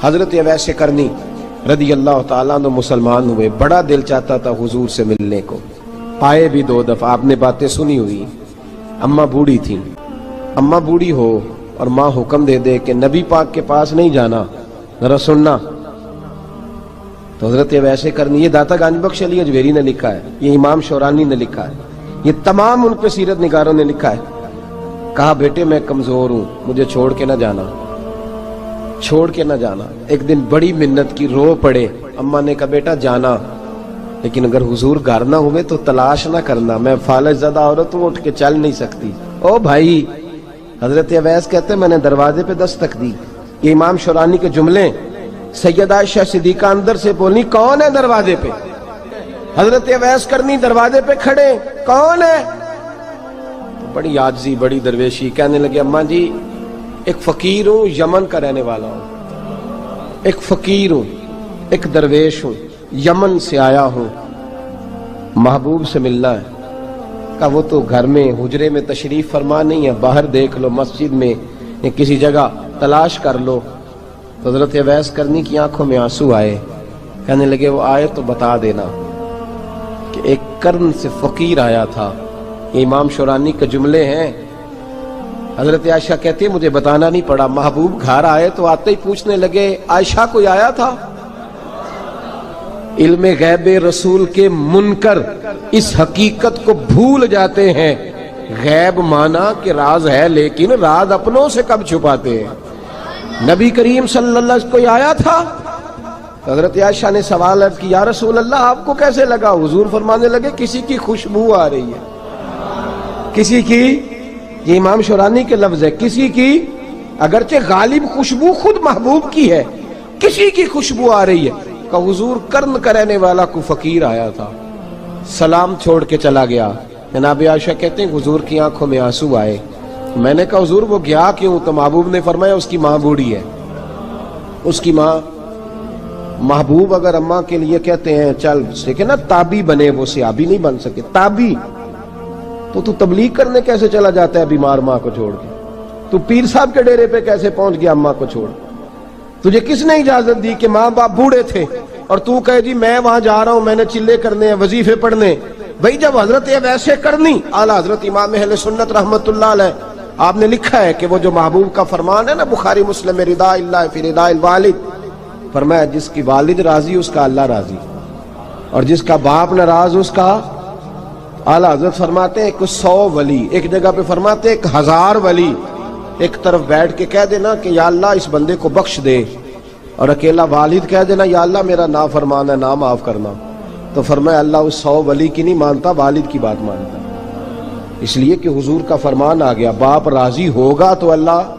حضرت اویس کرنی رضی اللہ تعالیٰ عنہ مسلمان ہوئے، بڑا دل چاہتا تھا حضور سے ملنے کو، آئے بھی 2 دفعہ، آپ نے باتیں سنی ہوئی۔ اماں بوڑھی تھی، اماں بوڑھی ہو اور ماں حکم دے دے کہ نبی پاک کے پاس نہیں جانا، ذرا سننا، تو حضرت اویس کرنی، یہ داتا گنج بخش علی اجویری نے لکھا ہے، یہ امام شورانی نے لکھا ہے، یہ تمام ان پہ سیرت نگاروں نے لکھا ہے، کہا بیٹے میں کمزور ہوں، مجھے چھوڑ کے نہ جانا، چھوڑ کے نہ جانا۔ ایک دن بڑی منت کی، رو پڑے، اماں نے کہا بیٹا جانا، لیکن اگر حضور گھر نہ ہوئے تو تلاش نہ کرنا، میں فالج زدہ عورت ہوں، اٹھ کے چل نہیں سکتی۔ او بھائی، حضرت اویس کہتے میں نے دروازے پہ دستک دی، یہ امام شورانی کے جملے، سیدہ عائشہ صدیقہ اندر سے بولی کون ہے دروازے پہ؟ حضرت اویس کرنی دروازے پہ کھڑے، کون ہے؟ بڑی عاجزی، بڑی درویشی، کہنے لگے اماں جی ایک فقیر ہوں، یمن کا رہنے والا ہوں، ایک فقیر ہوں، ایک درویش ہوں، یمن سے آیا ہوں، محبوب سے ملنا ہے۔ کہا وہ تو گھر میں حجرے میں تشریف فرما نہیں ہے، باہر دیکھ لو، مسجد میں یا کسی جگہ تلاش کر لو۔ تو حضرت اویس کرنی کی آنکھوں میں آنسو آئے، کہنے لگے وہ آئے تو بتا دینا کہ ایک قرن سے فقیر آیا تھا، یہ امام شورانی کے جملے ہیں۔ حضرت عائشہ کہتی ہے مجھے بتانا نہیں پڑا، محبوب گھر آئے تو آتے ہی پوچھنے لگے عائشہ کوئی آیا تھا؟ علم غیب رسول کے منکر اس حقیقت کو بھول جاتے ہیں، غیب مانا کہ راز ہے لیکن راز اپنوں سے کب چھپاتے ہیں۔ نبی کریم صلی اللہ علیہ وسلم کوئی آیا تھا؟ حضرت عائشہ نے سوال عرض کی یا رسول اللہ آپ کو کیسے لگا؟ حضور فرمانے لگے کسی کی خوشبو آ رہی ہے، کسی کی، یہ امام شورانی کے لفظ ہے، کسی کی، اگرچہ غالب خوشبو خود محبوب کی ہے، کسی کی خوشبو آ رہی ہے۔ کہ حضور قرن کا رہنے والا کو فقیر آیا تھا، سلام چھوڑ کے چلا گیا۔ جناب عائشہ کہتے ہیں حضور کی آنکھوں میں آنسو آئے، میں نے کہا حضور وہ گیا کیوں؟ تو محبوب نے فرمایا اس کی ماں بوڑھی ہے، اس کی ماں۔ محبوب اگر اماں کے لیے کہتے ہیں چل دیکھیں نا تابی بنے، وہ صحابی نہیں بن سکے، تابی، تو تبلیغ کرنے کیسے چلا جاتا ہے بیمار ماں کو چھوڑ کے؟ تو پیر صاحب کے ڈیرے پہ کیسے پہنچ گیا اماں کو چھوڑ؟ تجھے کس نے اجازت دی کہ ماں باپ بوڑھے تھے اور تو کہے جی میں وہاں جا رہا ہوں، میں نے چلے کرنے ہیں، وظیفے پڑھنے؟ بھئی جب حضرت اویس کرنی اعلیٰ حضرت امام اہل سنت رحمت اللہ علیہ، آپ نے لکھا ہے کہ وہ جو محبوب کا فرمان ہے نا بخاری مسلم میں، رضا اللہ فی رضا الوالد، فرمایا جس کی والد راضی اس کا اللہ راضی، اور جس کا باپ ناراض اس کا اعلیٰ حضرت فرماتے ہیں 100 ولی، ایک جگہ پہ فرماتے ہیں 1000 ولی ایک طرف بیٹھ کے کہہ دینا کہ یا اللہ اس بندے کو بخش دے، اور اکیلا والد کہہ دینا یا اللہ میرا نافرمان ہے نا معاف کرنا، تو فرمایا اللہ اس 100 ولی کی نہیں مانتا، والد کی بات مانتا، اس لیے کہ حضور کا فرمان آ گیا باپ راضی ہوگا تو اللہ۔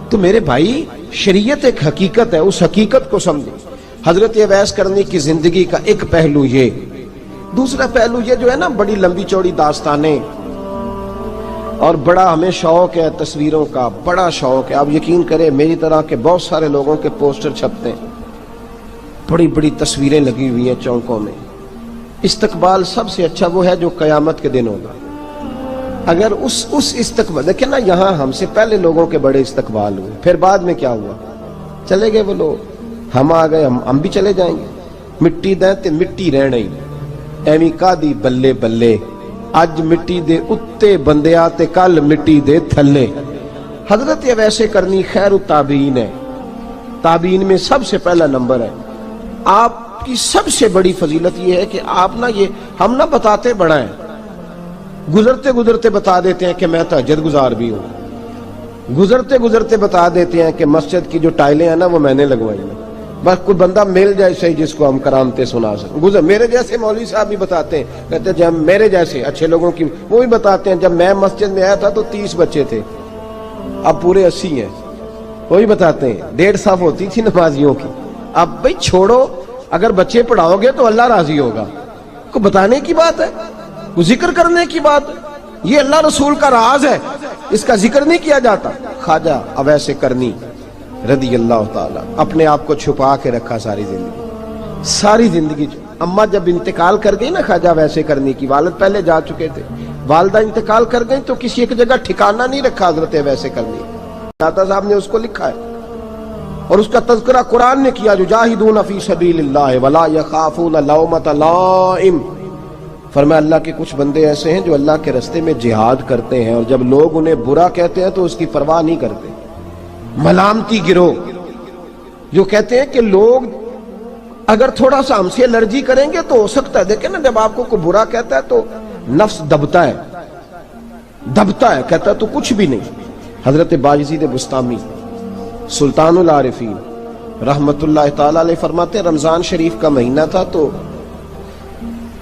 تو میرے بھائی شریعت ایک حقیقت ہے، اس حقیقت کو سمجھیں۔ حضرت اویس کرنی کی زندگی کا ایک پہلو یہ، دوسرا پہلو یہ جو ہے نا بڑی لمبی چوڑی داستانیں، اور بڑا ہمیں شوق ہے تصویروں کا، بڑا شوق ہے، آپ یقین کریں میری طرح کے بہت سارے لوگوں کے پوسٹر چھپتے ہیں، بڑی بڑی تصویریں لگی ہوئی ہیں چوکوں میں۔ استقبال سب سے اچھا وہ ہے جو قیامت کے دن ہوگا۔ اگر اس استقبال دیکھیں نا، یہاں ہم سے پہلے لوگوں کے بڑے استقبال ہوئے، پھر بعد میں کیا ہوا؟ چلے گئے وہ لوگ، ہم آ گئے، ہم بھی چلے جائیں گے۔ مٹی دیں تے مٹی رہنا ہی ایویں کا دی بلے بلے، اج مٹی دے اتے بندیا تے کل مٹی دے تھلے۔ حضرت اویس کرنی خیر التابعین ہے، تابعین میں سب سے پہلا نمبر ہے۔ آپ کی سب سے بڑی فضیلت یہ ہے کہ آپ نا، یہ ہم نہ بتاتے بڑا ہیں، گزرتے گزرتے بتا دیتے ہیں کہ میں تہجد گزار بھی ہوں، گزرتے گزرتے بتا دیتے ہیں کہ مسجد کی جو ٹائلیں ہیں نا وہ میں نے لگوائی ہیں، بس کوئی بندہ مل جائے صحیح جس کو ہم کرامتیں سنا سکیں۔ میرے جیسے مولوی صاحب بھی بتاتے ہیں، کہتے ہیں جب میرے جیسے اچھے لوگوں کی، وہ بھی بتاتے ہیں جب میں مسجد میں آیا تھا تو 30 بچے تھے، اب پورے 80 ہیں، وہ بھی بتاتے ہیں 1.5 صف ہوتی تھی نمازیوں کی، اب بھائی چھوڑو، اگر بچے پڑھاؤ گے تو اللہ راضی ہوگا، کو بتانے کی بات ہے، وہ ذکر کرنے کی بات ہے، یہ اللہ رسول کا راز ہے، اس کا ذکر نہیں کیا جاتا۔ خواجہ اویس کرنی رضی اللہ تعالیٰ اپنے آپ کو چھپا کے رکھا ساری زندگی۔ اماں جب انتقال کر گئی نا خواجہ اویس کرنی کی، والد پہلے جا چکے تھے، والدہ انتقال کر گئی تو کسی ایک جگہ ٹھکانہ نہیں رکھا حضرت اویس کرنی، داتا صاحب نے اس کو لکھا ہے اور اس کا تذکرہ قرآن نے کیا، جو جاہدون فی سبیل اللہ ولا یخافون لومۃ لائم. فرمایا اللہ کے کچھ بندے ایسے ہیں جو اللہ کے راستے میں جہاد کرتے ہیں اور جب لوگ انہیں برا کہتے ہیں تو اس کی پرواہ نہیں کرتے. ملامتی گروہ جو کہتے ہیں کہ لوگ اگر تھوڑا سا ہم سے الرجی کریں گے تو ہو سکتا ہے. دیکھیں نا، جب آپ کو کوئی برا کہتا ہے تو نفس دبتا ہے، کہتا ہے تو کچھ بھی نہیں. حضرت بایزید بسطامی سلطان العارفین رحمت اللہ تعالی علیہ فرماتے ہیں رمضان شریف کا مہینہ تھا تو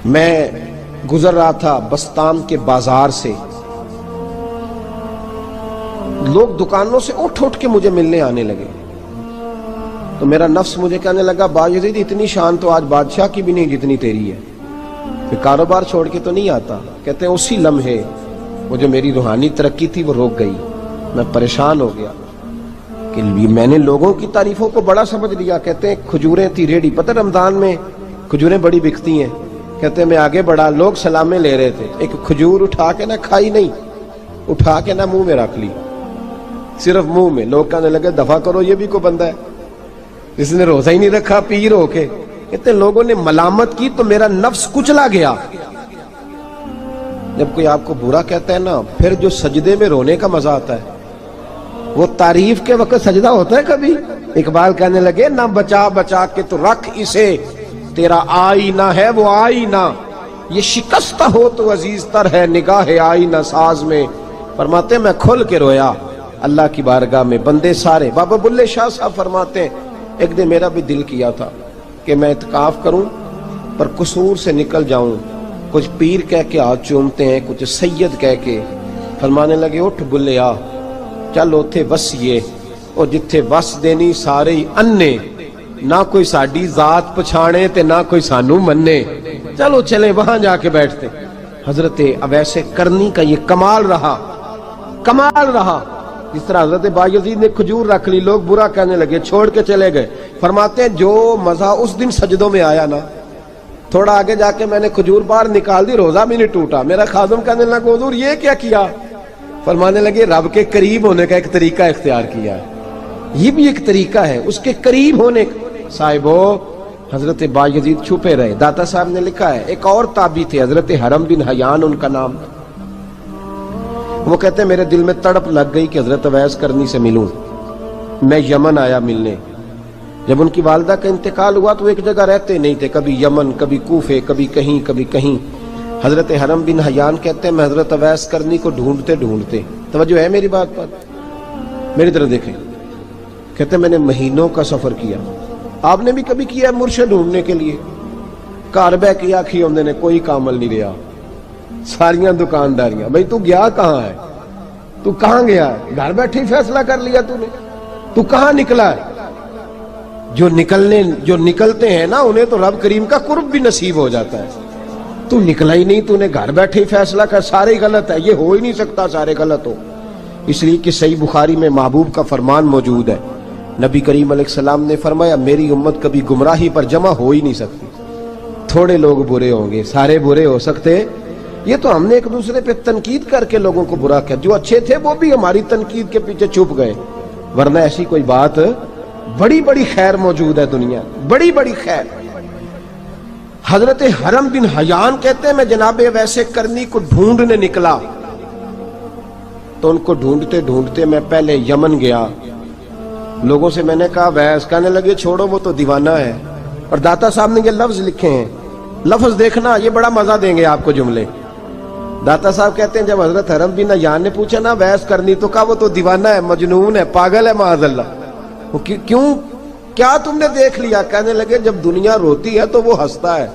میں گزر رہا تھا بستام کے بازار سے. لوگ دکانوں سے اٹھ کے مجھے ملنے آنے لگے تو میرا نفس مجھے کہنے لگا بایزید اتنی شان تو آج بادشاہ کی بھی نہیں جتنی تیری ہے. پھر کاروبار چھوڑ کے تو نہیں آتا. کہتے ہیں اسی لمحے وہ جو میری روحانی ترقی تھی وہ رک گئی. میں پریشان ہو گیا کہ میں نے لوگوں کی تعریفوں کو بڑا سمجھ لیا. کہتے ہیں کھجوریں تھی ریڈی، پتہ رمضان میں کھجوریں بڑی بکتی ہیں. کہتے ہیں میں آگے بڑھا، لوگ سلامیں لے رہے تھے. ایک کھجور اٹھا کے نہ کھائی نہیں، اٹھا کے نہ منہ میں رکھ لی، صرف منہ میں. لوگ کہنے لگے دفع کرو، یہ بھی کوئی بندہ ہے جس نے روزہ ہی نہیں رکھا پیر ہو کے. کہتے ہیں لوگوں نے ملامت کی تو میرا نفس کچلا گیا. جب کوئی آپ کو برا کہتا ہے نا، پھر جو سجدے میں رونے کا مزہ آتا ہے وہ تعریف کے وقت سجدہ ہوتا ہے کبھی. اقبال کہنے لگے نہ بچا بچا کے تو رکھ اسے، تیرا آئینہ ہے وہ آئینہ، یہ شکستہ ہو تو عزیز تر ہے نگاہ آئینہ ساز میں. فرماتے میں کھل کے رویا اللہ کی بارگاہ میں. بندے سارے، بابا بلے شاہ صاحب فرماتے ہیں ایک دن میرا بھی دل کیا تھا کہ میں اعتکاف کروں پر قصور سے نکل جاؤں. کچھ پیر کہہ کے ہاتھ چومتے ہیں، کچھ سید کہہ کے. فرمانے لگے اٹھ بلے آ، چل اوتھے وسیے اور جتھے وس دینی سارے ہی انے، نہ کوئی ساڈی ذات پچھانے تے نہ کوئی سانو مننے. چلو چلے وہاں جا کے بیٹھتے. حضرت اویس کرنی کا یہ کمال رہا. جس طرح حضرت بایزید نے کھجور رکھ لی، لوگ برا کہنے لگے، چھوڑ کے چلے گئے. فرماتے ہیں جو مزہ اس دن سجدوں میں آیا نا، تھوڑا آگے جا کے میں نے کھجور باہر نکال دی، روزہ بھی نہیں ٹوٹا. میرا خادم کہنے لگا حضور یہ کیا کیا؟ فرمانے لگے رب کے قریب ہونے کا ایک طریقہ اختیار کیا ہے. یہ بھی ایک طریقہ ہے اس کے قریب ہونے کا. صاحبو حضرت بایزید چھپے رہے. داتا صاحب نے لکھا ہے ایک اور تابعی تھے حضرت حرم بن حیان ان کا نام. وہ کہتے ہیں میرے دل میں تڑپ لگ گئی کہ حضرت اویس کرنی سے ملوں. میں یمن آیا ملنے. جب ان کی والدہ کا انتقال ہوا تو ایک جگہ رہتے نہیں تھے، کبھی یمن، کبھی کوفے، کبھی کہیں. حضرت حرم بن حیان کہتے ہیں میں حضرت اویس کرنی کو ڈھونڈتے، توجہ ہے میری بات پر، میری طرف دیکھیں. کہتے ہیں میں نے مہینوں کا سفر کیا. آپ نے بھی کبھی کیا ہے مرشد ڈھونڈنے کے لیے؟ گھر بہ کے آکھی ہوندے نے کوئی کامل نہیں رہا، ساریاں دکانداریاں. بھئی تو گیا کہاں ہے؟ تو کہاں گیا ہے؟ گھر بیٹھے ہی فیصلہ کر لیا تو نے؟ تو کہاں نکلا ہے؟ جو نکلتے ہیں نا انہیں تو رب کریم کا قرب بھی نصیب ہو جاتا ہے. تو نکلا ہی نہیں، تو نے گھر بیٹھے ہی فیصلہ کر سارے غلط ہے. یہ ہو ہی نہیں سکتا سارے غلط ہو. اس لیے کہ صحیح بخاری میں محبوب کا فرمان موجود ہے. نبی کریم علیہ السلام نے فرمایا میری امت کبھی گمراہی پر جمع ہو ہی نہیں سکتی. تھوڑے لوگ برے ہوں گے، سارے برے ہو سکتے. یہ تو ہم نے ایک دوسرے پہ تنقید کر کے لوگوں کو برا کیا. جو اچھے تھے وہ بھی ہماری تنقید کے پیچھے چھپ گئے، ورنہ ایسی کوئی بات، بڑی خیر موجود ہے دنیا، بڑی خیر. حضرت حرم بن حیان کہتے ہیں میں جناب اویس کرنی کو ڈھونڈنے نکلا تو ان کو ڈھونڈتے میں پہلے یمن گیا. لوگوں سے میں نے کہا اویس، کہنے لگے چھوڑو وہ تو دیوانہ ہے. اور داتا صاحب نے یہ لفظ لکھے ہیں، لفظ دیکھنا یہ بڑا مزہ دیں گے آپ کو جملے. داتا صاحب کہتے ہیں جب حضرت حرم بن حیان نے پوچھا نا اویس کرنی، تو کہا وہ تو دیوانہ ہے، مجنون ہے، پاگل ہے معاذ اللہ. کیوں؟ کیا تم نے دیکھ لیا؟ کہنے لگے جب دنیا روتی ہے تو وہ ہنستا ہے،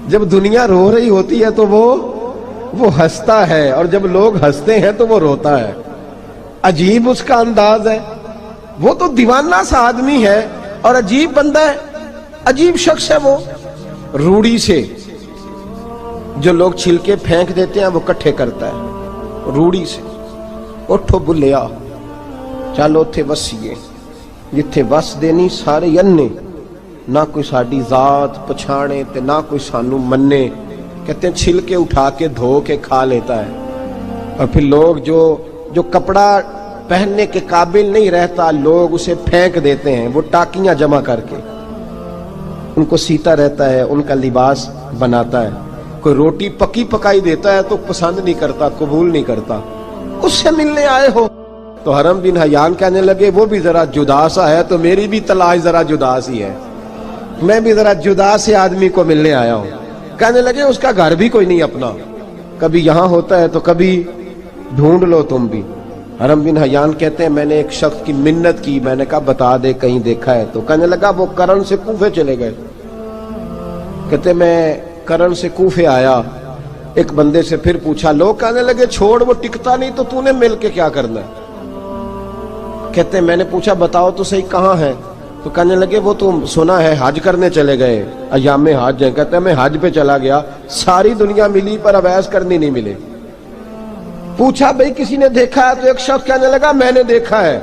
جب دنیا رو رہی ہوتی ہے تو وہ ہنستا ہے، اور جب لوگ ہنستے ہیں تو وہ روتا ہے. عجیب اس کا انداز ہے. وہ تو دیوانہ سا آدمی ہے اور عجیب بندہ ہے، عجیب شخص ہے. وہ روڑی سے جو لوگ چھلکے پھینک دیتے ہیں وہ کٹھے کرتا ہے روڑی سے. اٹھو بلیا چلو اتھے وسیے جتھے وس دینی سارے انے، نہ کوئی ساڈی ذات پچھانے تے نہ کوئی سانو مننے. کہتے ہیں چھلکے اٹھا کے دھو کے کھا لیتا ہے. اور پھر لوگ جو کپڑا پہننے کے قابل نہیں رہتا، لوگ اسے پھینک دیتے ہیں، وہ ٹاکیاں جمع کر کے ان کو سیتا رہتا ہے، ان کا لباس بناتا ہے۔ کوئی روٹی پکی پکائی دیتا ہے تو پسند نہیں کرتا، قبول نہیں کرتا، اس سے ملنے آئے ہو؟ تو حرم بن حیان کہنے لگے وہ بھی ذرا جدا سا ہے تو میری بھی تلاش ذرا جدا سی ہے، میں بھی ذرا جدا سے آدمی کو ملنے آیا ہوں۔ کہنے لگے اس کا گھر بھی کوئی نہیں اپنا، کبھی یہاں ہوتا ہے تو کبھی ڈھونڈ لو تم بھی۔ حرم بن حیان کہتے ہیں میں نے ایک شخص کی منت کی، میں نے کہا بتا دے کہیں دیکھا ہے تو؟ کہنے لگا وہ کرن سے کوفے چلے گئے۔ کہتے میں کرن سے کوفے آیا، ایک بندے سے پھر پوچھا، لوگ کہنے لگے چھوڑ وہ ٹکتا نہیں تو نے مل کے کیا کرنا ہے؟ کہتے میں نے پوچھا بتاؤ تو صحیح کہاں ہے؟ تو کہنے لگے وہ تو سنا ہے حج کرنے چلے گئے، ایام حج ہیں۔ کہتے ہیں میں حج پہ چلا گیا، ساری دنیا ملی پر اویس کرنی نہیں ملے۔ پوچھا بھئی کسی نے دیکھا ہے؟ تو ایک شخص کہنے لگا میں نے دیکھا ہے،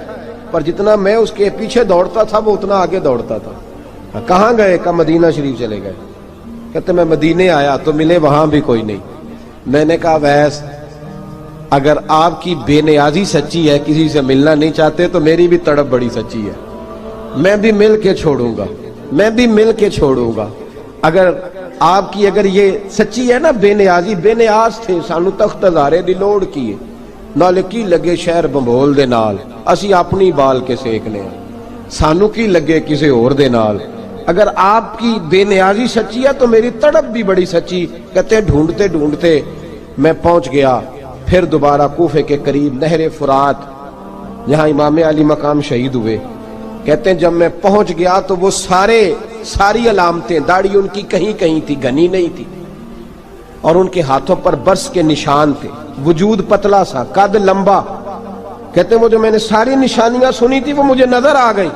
پر جتنا میں اس کے پیچھے دوڑتا تھا وہ اتنا آگے دوڑتا تھا۔ کہاں گئے؟ کہ مدینہ شریف چلے گئے۔ کہتے میں مدینے آیا تو ملے وہاں بھی کوئی نہیں۔ میں نے کہا ویس اگر آپ کی بے نیازی سچی ہے، کسی سے ملنا نہیں چاہتے، تو میری بھی تڑپ بڑی سچی ہے، میں بھی مل کے چھوڑوں گا، میں بھی مل کے چھوڑوں گا۔ اگر آپ کی اگر یہ سچی ہے نا بے نیازی، بے نیاز تھے، سانو تخت ہزارے دی لوڑ کی نال کی لگے شہر بمبول دے نال، اسی اپنی بال کے سیکنے سانو کی لگے کسی اور دے نال۔ اگر آپ کی بے نیازی سچی ہے تو میری تڑپ بھی بڑی سچی۔ کہتے ہیں ڈھونڈتے ڈھونڈتے میں پہنچ گیا، پھر دوبارہ کوفے کے قریب نہر فرات جہاں امام علی مقام شہید ہوئے۔ کہتے ہیں جب میں پہنچ گیا تو وہ ساری علامتیں، داڑھی ان کی کہیں کہیں تھی، گھنی نہیں تھی، اور ان کے ہاتھوں پر برس کے نشان تھے، وجود پتلا سا، قد لمبا۔ کہتے ہیں وہ جو میں نے ساری نشانیاں سنی تھی وہ مجھے نظر آ گئی۔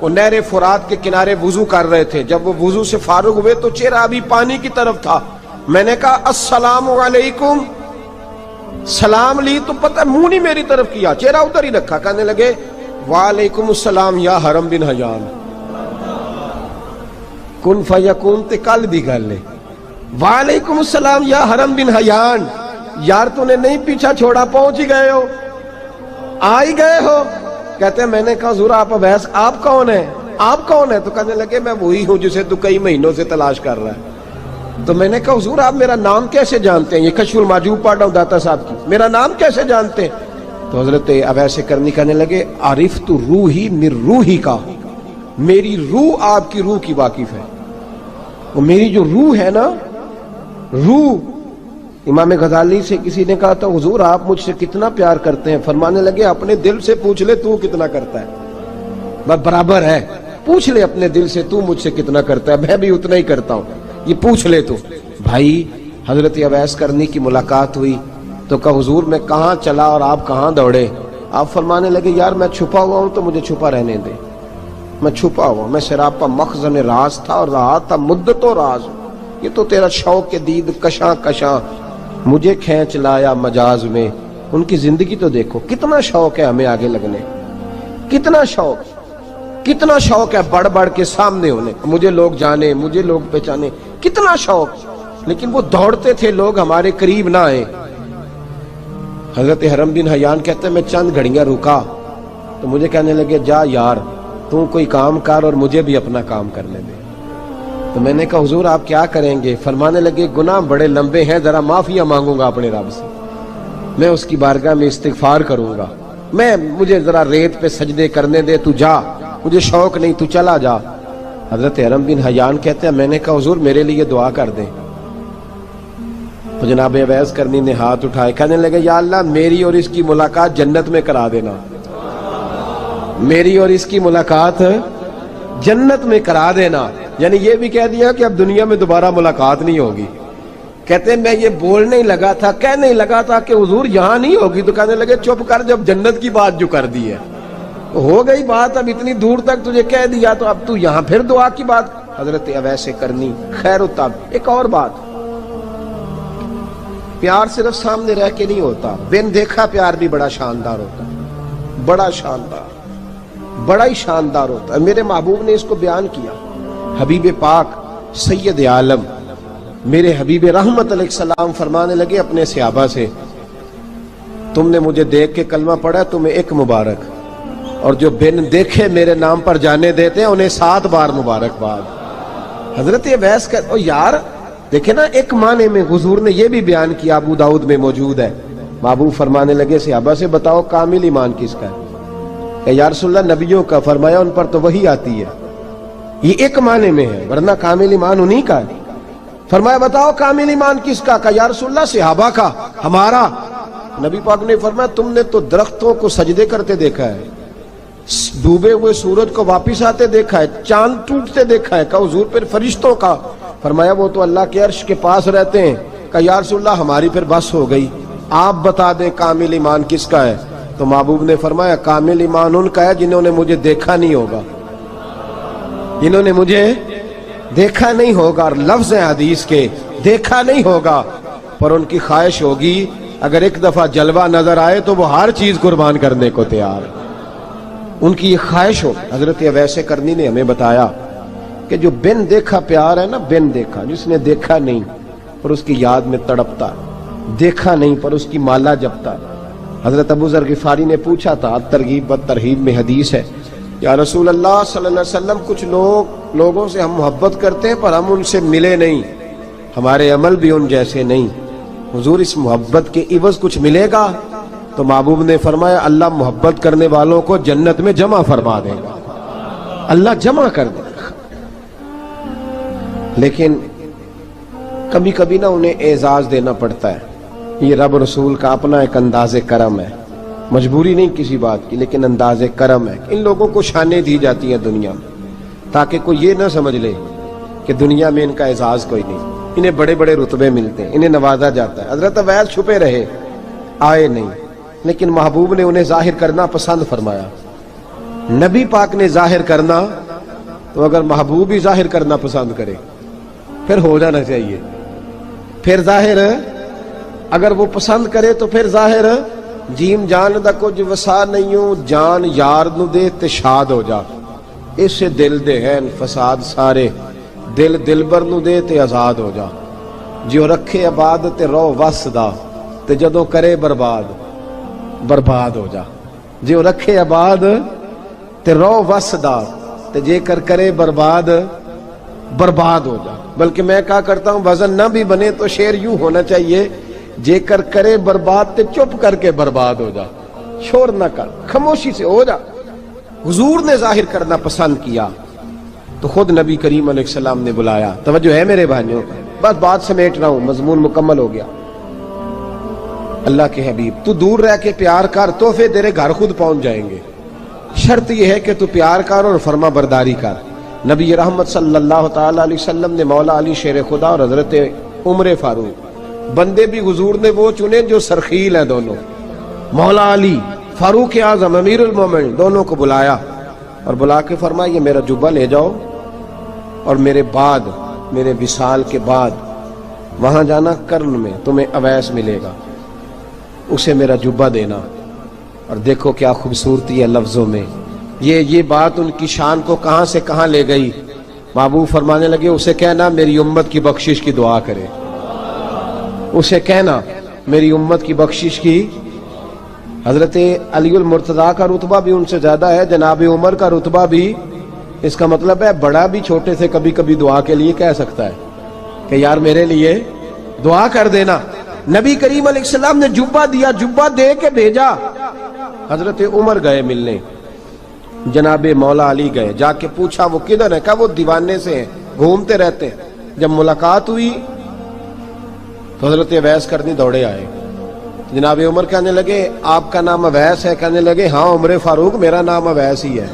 وہ نہر فرات کے کنارے وضو کر رہے تھے، جب وہ وضو سے فارغ ہوئے تو چہرہ ابھی پانی کی طرف تھا۔ میں نے کہا السلام علیکم، سلام لی تو پتہ منہ نہیں میری طرف کیا، چہرہ ادھر ہی رکھا۔ کہنے لگے وعلیکم السلام یا حرم بن حیان۔ کن فیکون تے کل دی گل ہے، وعلیکم السلام یا حرم بن حیان، یار تو نے نہیں پیچھا چھوڑا، پہنچ ہی گئے ہو، آ ہی گئے ہو۔ کہتے ہیں میں نے کہا حضور آپ اویس آپ کون ہیں؟ آپ کون ہیں؟ تو کہنے لگے میں وہی ہوں جسے تو کئی مہینوں سے تلاش کر رہا ہے۔ تو میں نے کہا حضور آپ میرا نام کیسے جانتے ہیں؟ یہ کشف المحجوب پڑھ رہا ہوں داتا صاحب کی، میرا نام کیسے جانتے ہیں؟ تو حضرت اویس کرنی کہنے لگے عرفت روحی من روحی کا، میری روح آپ کی روح کی واقف ہے۔ وہ میری جو روح ہے نا، روح، امام غزالی سے کسی نے کہا تھا حضور آپ مجھ سے کتنا پیار کرتے ہیں؟ فرمانے لگے اپنے دل سے پوچھ لے تو کتنا کرتا ہے، بس برابر ہے، پوچھ لے اپنے دل سے تو مجھ سے کتنا کرتا ہے، میں بھی اتنا ہی کرتا ہوں، یہ پوچھ لے تو۔ بھائی حضرت اویس کرنی کی ملاقات ہوئی تو کہا حضور میں کہاں چلا اور آپ کہاں دوڑے؟ آپ فرمانے لگے یار میں چھپا ہوا ہوں تو مجھے چھپا رہنے دے، میں چھپا ہوا، میں سراپا مخزن راز تھا اور رہا تھا مدت و راز۔ یہ تو تیرا شوق کے دید کشاں کشاں مجھے کھینچ لایا مجاز میں۔ ان کی زندگی تو دیکھو، کتنا شوق ہے ہمیں آگے لگنے، کتنا شوق ہے بڑھ بڑھ کے سامنے ہونے، مجھے لوگ جانے، مجھے لوگ پہچانے، کتنا شوق، لیکن وہ دوڑتے تھے لوگ ہمارے قریب نہ آئے۔ حضرت حرم بن حیان کہتے ہیں میں چند گھڑیاں رکا تو مجھے کہنے لگے جا یار تو کوئی کام کر اور مجھے بھی اپنا کام کرنے دے۔ تو میں نے کہا حضور آپ کیا کریں گے؟ فرمانے لگے گناہ بڑے لمبے ہیں، ذرا معافیاں مانگوں گا اپنے رب سے، میں اس کی بارگاہ میں استغفار کروں گا، مجھے ذرا ریت پہ سجدے کرنے دے، تو جا، مجھے شوق نہیں، تو چلا جا۔ حضرت حرم بن حیان کہتے ہیں میں نے کہا حضور میرے لیے دعا کر دیں۔ تو جناب اویس کرنی نے ہاتھ اٹھائے، کہنے لگے یا اللہ میری اور اس کی ملاقات جنت میں کرا دینا، میری اور اس کی ملاقات جنت میں کرا دینا، یعنی یہ بھی کہہ دیا کہ اب دنیا میں دوبارہ ملاقات نہیں ہوگی۔ کہتے ہیں میں یہ بولنے ہی لگا تھا، کہنے ہی لگا تھا کہ حضور یہاں نہیں ہوگی، تو کہنے لگے چپ کر، جب جنت کی بات جو کر دی ہے ہو گئی بات، اب اتنی دور تک تجھے کہہ دیا تو اب تو یہاں پھر دعا کی بات۔ حضرت اویس کرنی خیر التاب۔ ایک اور بات، پیار صرف سامنے رہ کے نہیں ہوتا، بن دیکھا پیار بھی بڑا شاندار ہوتا، بڑا شاندار، بڑا ہی شاندار ہوتا ہے۔ میرے محبوب نے اس کو بیان کیا، حبیب پاک سید عالم میرے حبیب رحمت علیہ السلام فرمانے لگے اپنے صحابہ سے، تم نے مجھے دیکھ کے کلمہ پڑھا تمہیں ایک مبارک، اور جو بن دیکھے میرے نام پر جانے دیتے ہیں انہیں 7 بار مبارکباد۔ حضرت اویس کا یار دیکھیں نا، ایک معنی میں حضور نے یہ بھی بیان کیا، ابو داؤد میں موجود ہے۔ محبوب فرمانے لگے صحابہ سے بتاؤ کامل ایمان کس کا ہے؟ کہ یا رسول اللہ نبیوں کا۔ فرمایا ان پر تو وہی آتی ہے، یہ ایک معنی میں ہے، ورنہ کامل ایمان انہی کا ہے۔ فرمایا بتاؤ کامل ایمان کس کا؟ کہ یا رسول اللہ صحابہ کا، ہمارا۔ نبی پاک نے فرمایا تم نے تو درختوں کو سجدے کرتے دیکھا ہے، ڈوبے ہوئے سورج کو واپس آتے دیکھا ہے، چاند ٹوٹتے دیکھا ہے۔ کہا حضور پھر فرشتوں کا؟ فرمایا وہ تو اللہ کے عرش کے پاس رہتے ہیں۔ کہا یا رسول اللہ ہماری پھر بس ہو گئی، آپ بتا دیں کامل ایمان کس کا ہے؟ تو محبوب نے فرمایا کامل ایمان ان کا ہے جنہوں نے مجھے دیکھا نہیں ہوگا، جنہوں نے مجھے دیکھا نہیں ہوگا، اور لفظ ہیں حدیث کے، دیکھا نہیں ہوگا پر ان کی خواہش ہوگی اگر ایک دفعہ جلوہ نظر آئے تو وہ ہر چیز قربان کرنے کو تیار ہے، ان کی یہ خواہش ہو۔ حضرت اویس کرنی نے ہمیں بتایا کہ جو بن دیکھا پیار ہے نا، بن دیکھا، جس نے دیکھا نہیں پر اس کی یاد میں تڑپتا، دیکھا نہیں پر اس کی مالا جپتا۔ حضرت ابو ذر غفاری نے پوچھا تھا، ترغیب و ترہیب میں حدیث ہے، یا رسول اللہ صلی اللہ علیہ وسلم کچھ لوگوں سے ہم محبت کرتے ہیں پر ہم ان سے ملے نہیں، ہمارے عمل بھی ان جیسے نہیں، حضور اس محبت کے عوض کچھ ملے گا؟ تو محبوب نے فرمایا اللہ محبت کرنے والوں کو جنت میں جمع فرما دے گا، اللہ جمع کر دے گا، لیکن کبھی کبھی نہ انہیں اعزاز دینا پڑتا ہے۔ یہ رب رسول کا اپنا ایک انداز کرم ہے، مجبوری نہیں کسی بات کی، لیکن انداز کرم ہے۔ ان لوگوں کو شانیں دی جاتی ہیں دنیا میں تاکہ کوئی یہ نہ سمجھ لے کہ دنیا میں ان کا اعزاز کوئی نہیں، انہیں بڑے بڑے رتبے ملتے ہیں، انہیں نوازا جاتا ہے۔ حضرت اویس چھپے رہے، آئے نہیں، لیکن محبوب نے انہیں ظاہر کرنا پسند فرمایا۔ نبی پاک نے ظاہر کرنا تو اگر محبوب ہی ظاہر کرنا پسند کرے پھر ہو جانا چاہیے، پھر ظاہر اگر وہ پسند کرے تو پھر ظاہر جیم جان دا کچھ وسا نہیں ہوں، جان یار نو دے تے شاد ہو جا، اس دل دے ہیں فساد سارے، دل دلبر نو دے تے آزاد ہو جا، جو رکھے آباد تے رو وس دا تے جدوں کرے برباد برباد ہو جا، جو رکھے آباد تے رو وس دا تے جے کر کرے برباد برباد ہو جا۔ بلکہ میں کہا کرتا ہوں وزن نہ بھی بنے تو شعر یوں ہونا چاہیے، جے کر کرے برباد تے چپ کر کے برباد ہو جا، شور نہ کر، خاموشی سے ہو جا۔ حضور نے ظاہر کرنا پسند کیا تو خود نبی کریم علیہ السلام نے بلایا۔ توجہ ہے میرے بھائیوں، بس بات سمیٹ رہا ہوں، مضمون مکمل ہو گیا۔ اللہ کے حبیب تو دور رہ کے پیار کر، تحفے تیرے گھر خود پہنچ جائیں گے، شرط یہ ہے کہ تو پیار کر اور فرما برداری کر۔ نبی رحمت صلی اللہ تعالی علیہ وسلم نے مولا علی شیر خدا اور حضرت عمر فاروق، بندے بھی حضور نے وہ چنے جو سرخیل ہیں دونوں، مولا علی فاروق اعظم امیر المومنین، دونوں کو بلایا اور بلا کے فرمایا یہ میرا جبہ لے جاؤ اور میرے بعد، میرے وصال کے بعد وہاں جانا کرن میں تمہیں اویس ملے گا، اسے میرا جبہ دینا۔ اور دیکھو کیا خوبصورتی ہے لفظوں میں، یہ بات ان کی شان کو کہاں سے کہاں لے گئی۔ محبوب فرمانے لگے اسے کہنا میری امت کی بخشش کی دعا کرے، اسے کہنا میری امت کی بخشش کی۔ حضرت علی المرتضیٰ کا رتبہ بھی ان سے زیادہ ہے، جناب عمر کا رتبہ بھی، اس کا مطلب ہے بڑا بھی چھوٹے سے کبھی کبھی دعا کے لیے کہہ سکتا ہے کہ یار میرے لیے دعا کر دینا۔ نبی کریم علیہ السلام نے جبہ دیا، جبہ دے کے بھیجا۔ حضرت عمر گئے ملنے، جناب مولا علی گئے، جا کے پوچھا وہ کدھر ہے؟ کہا وہ دیوانے سے ہیں، گھومتے رہتے ہیں۔ جب ملاقات ہوئی تو حضرت اویس کرنی دوڑے آئے، جناب عمر کہنے لگے آپ کا نام اویس ہے؟ کہنے لگے ہاں عمر فاروق میرا نام اویس ہی ہے۔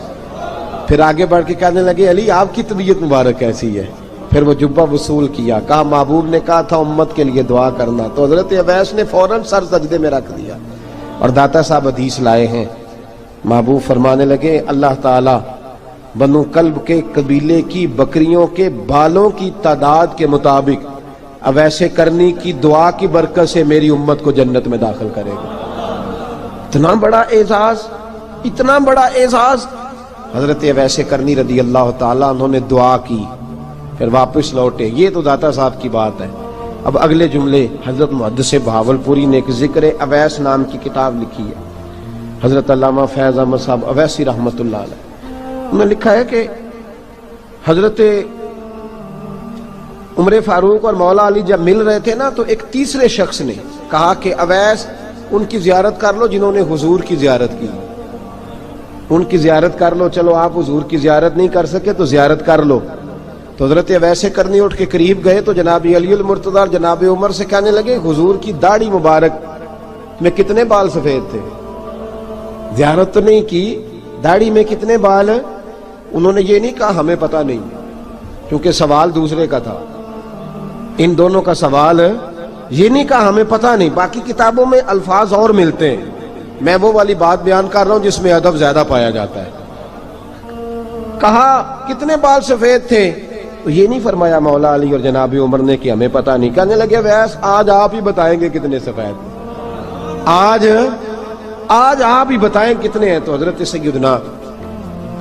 پھر آگے بڑھ کے کہنے لگے علی آپ کی طبیعت مبارک کیسی ہے؟ پھر وہ جبہ وصول کیا، کہا محبوب نے کہا تھا امت کے لیے دعا کرنا، تو حضرت اویس نے فوراً سر سجدے میں رکھ دیا۔ اور داتا صاحب حدیث لائے ہیں، محبوب فرمانے لگے اللہ تعالی بنو کلب کے قبیلے کی بکریوں کے بالوں کی تعداد کے مطابق اویس کرنی کی دعا کی برکت سے میری امت کو جنت میں داخل کرے گا۔ اتنا بڑا اعزاز، اتنا بڑا اعزاز۔ حضرت اویس کرنی رضی اللہ تعالیٰ انہوں نے دعا کی، پھر واپس لوٹے۔ یہ تو داتا صاحب کی بات ہے، اب اگلے جملے حضرت محدث بہاولپوری نے ایک ذکر اویس نام کی کتاب لکھی ہے، حضرت علامہ فیض احمد صاحب اویسی رحمۃ اللہ علیہ، انہوں نے لکھا ہے کہ حضرت عمر فاروق اور مولا علی جب مل رہے تھے نا تو ایک تیسرے شخص نے کہا کہ اویس ان کی زیارت کر لو جنہوں نے حضور کی زیارت کی، ان کی زیارت کر لو، چلو آپ حضور کی زیارت نہیں کر سکے تو زیارت کر لو۔ تو حضرت اویس کرنی اٹھ کے قریب گئے تو جناب علی المرتضیٰ اور جناب عمر سے کہنے لگے حضور کی داڑھی مبارک میں کتنے بال سفید تھے؟ زیارت تو نہیں کی، داڑھی میں کتنے بال؟ انہوں نے یہ نہیں کہا ہمیں پتہ نہیں، کیونکہ سوال دوسرے کا تھا، ان دونوں کا سوال یہ نہیں کہا ہمیں پتہ نہیں۔ باقی کتابوں میں الفاظ اور ملتے ہیں، میں وہ والی بات بیان کر رہا ہوں جس میں ادب زیادہ پایا جاتا ہے۔ کہا کتنے بال سفید تھے؟ تو یہ نہیں فرمایا مولا علی اور جناب عمر نے کہ ہمیں پتہ نہیں، کہنے لگے ویس آج آپ ہی بتائیں گے کتنے سفید تھے، آج آپ ہی بتائیں کتنے ہیں۔ تو حضرت سیدنا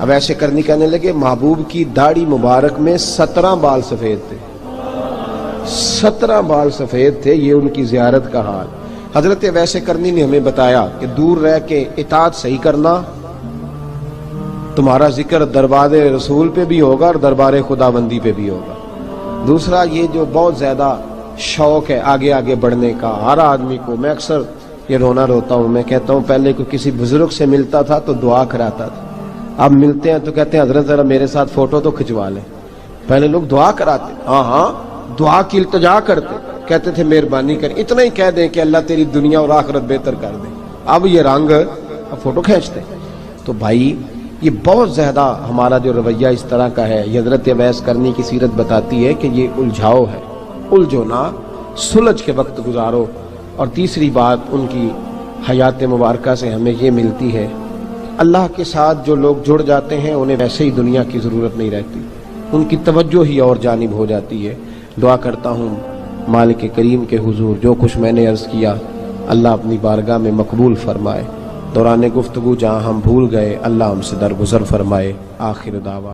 اویس کرنی کہنے لگے محبوب کی داڑھی مبارک میں 17 بال سفید تھے، 17 بال سفید تھے، یہ ان کی زیارت کا حال۔ حضرت اویس کرنی نے ہمیں بتایا کہ دور رہ کے اطاعت صحیح کرنا، تمہارا ذکر دربار رسول پہ بھی ہوگا اور دربار خداوندی پہ بھی ہوگا۔ دوسرا یہ جو بہت زیادہ شوق ہے آگے آگے بڑھنے کا ہر آدمی کو، میں اکثر یہ رونا روتا ہوں، میں کہتا ہوں پہلے کوئی کسی بزرگ سے ملتا تھا تو دعا کراتا تھا، اب ملتے ہیں تو کہتے ہیں حضرت ذرا میرے ساتھ فوٹو تو کھنچوا لیں۔ پہلے لوگ دعا کراتے، ہاں دعا کی التجا کرتے، کہتے تھے مہربانی کر، اتنا ہی کہہ دیں کہ اللہ تیری دنیا اور آخرت بہتر کر دے، اب یہ رنگ اب فوٹو کھینچتے۔ تو بھائی یہ بہت زیادہ ہمارا جو رویہ اس طرح کا ہے، یہ حضرت اویس کرنی کی سیرت بتاتی ہے کہ یہ الجھاؤ ہے، الجھو نہ، سلجھ کے وقت گزارو۔ اور تیسری بات ان کی حیات مبارکہ سے ہمیں یہ ملتی ہے، اللہ کے ساتھ جو لوگ جڑ جاتے ہیں انہیں ویسے ہی دنیا کی ضرورت نہیں رہتی، ان کی توجہ ہی اور جانب ہو جاتی ہے۔ دعا کرتا ہوں مالک کریم کے حضور جو کچھ میں نے عرض کیا اللہ اپنی بارگاہ میں مقبول فرمائے، دوران گفتگو جہاں ہم بھول گئے اللہ ہم سے درگزر فرمائے۔ آخر دعویٰ